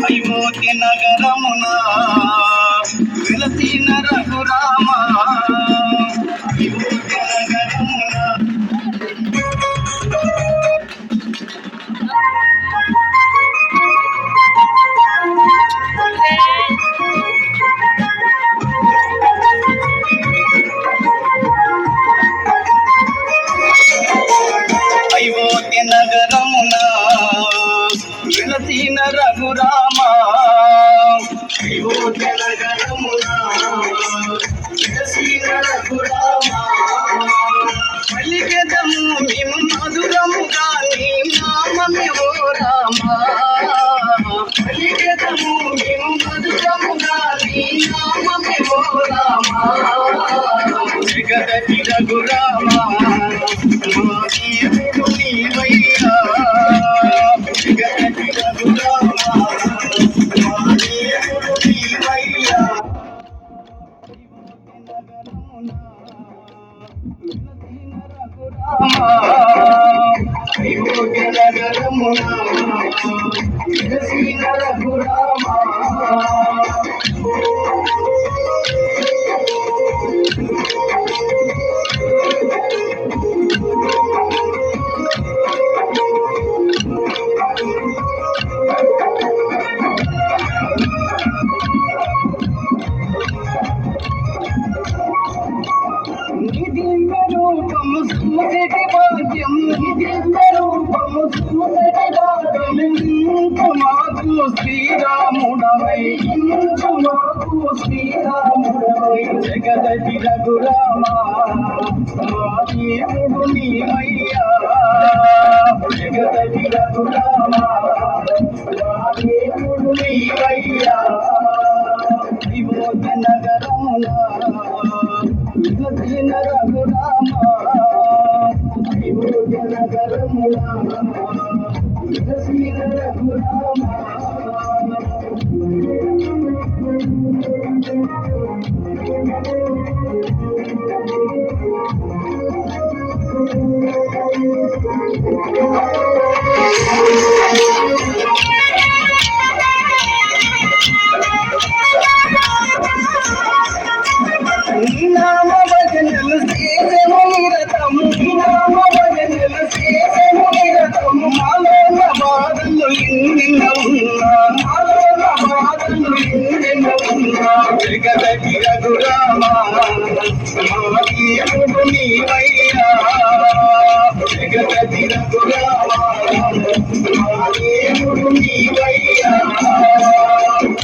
అయోధ్య నగరమున వెలసిన రఘురామ అయోధ్య నగరమున అయోధ్య నగరమున వెలసిన రఘురామ అయోధ్య నగరమున వెలసిన రఘురామ పలికెదము మేము మధురముగా నీ నామమే ఓ రామ పలికెదము మేము మధురముగా నీ నామమే ఓ రామ జగదతి రఘురామ దేవుడు నీవయ్యా జగదతి రఘురామ దేవుడు నీవయ్యా అయోధ్య నగరమున వెలసిన రఘురామ రూపము సూచటి భాగ్యం రూపము సూచటి భాగ్యం మాకు శ్రీరాముడవై మాకు శ్రీరాముడవై జగదతి రఘురామ దేవుడు నీవయ్యా జగదతి రఘురామ దేవుడు నీవయ్యా అయోధ్య నగరమున వెలసిన రఘురామ అయోధ్య నగరమున వెలసిన రఘురామ నామ భజనలు చేసెము నిరతము నామ భజనలు చేసెము నిరతము మాలోన బాధలు ఎన్నెన్న ఉన్నా మాలోన బాధలు ఎన్నెన్న ఉన్నా జగదతి రఘురామ దేవుడు నీవయ్యా జగదతి రఘురామ దేవుడు నీవయ్యా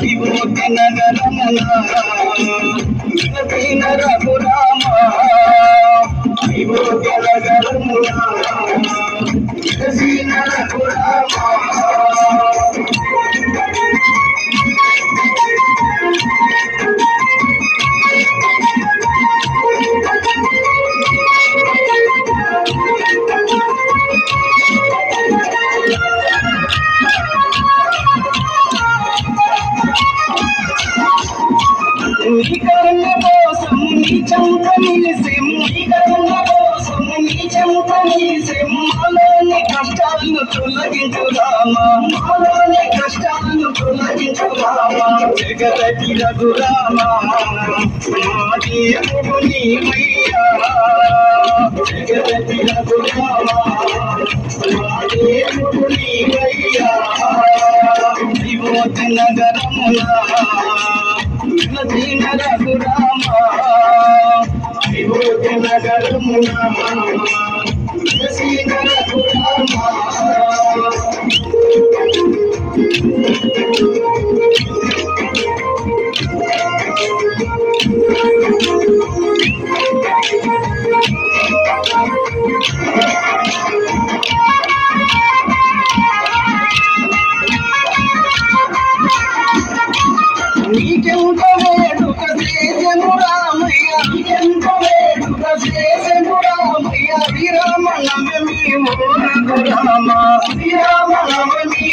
అయోధ్య నగరమున వెలసిన రఘురామ అయోధ్య నగరమున వెలసిన రఘురామ నీ కరుణ కోసం నీ చెంత నిలిసెము నీ కరుణ కోసం నీ చెంత నిలిసెము మాలోని కష్టాలను తొలగించు రామ మాలోని కష్టాలను తొలగించు రామ జగదతి రఘురామ దేవుడు నీవయ్యా జగదతి రఘురామ దేవుడు నీవయ్యా అయోధ్య నగరమున వెలసిన రఘురామ అయోధ్య నగరమున వెలసిన రఘురామ నీకెంత వేడుక చేసెము రామయ్య నీకెంత వేడుక చేసెము రామయ్య శ్రీరామ నవమి రఘురామ శ్రీరామ నవమి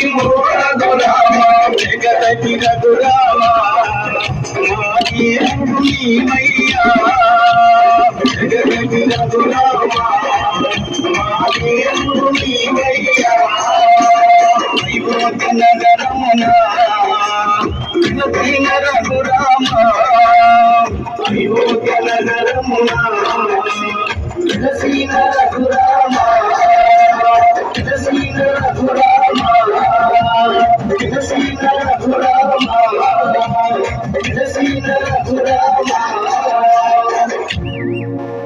రఘురామ జగదతి రఘురామ దేవుడు నీవయ్యా జగదతి రఘురామ దేవుడు నీవయ్యా అయోధ్య నగరమున తులసీధర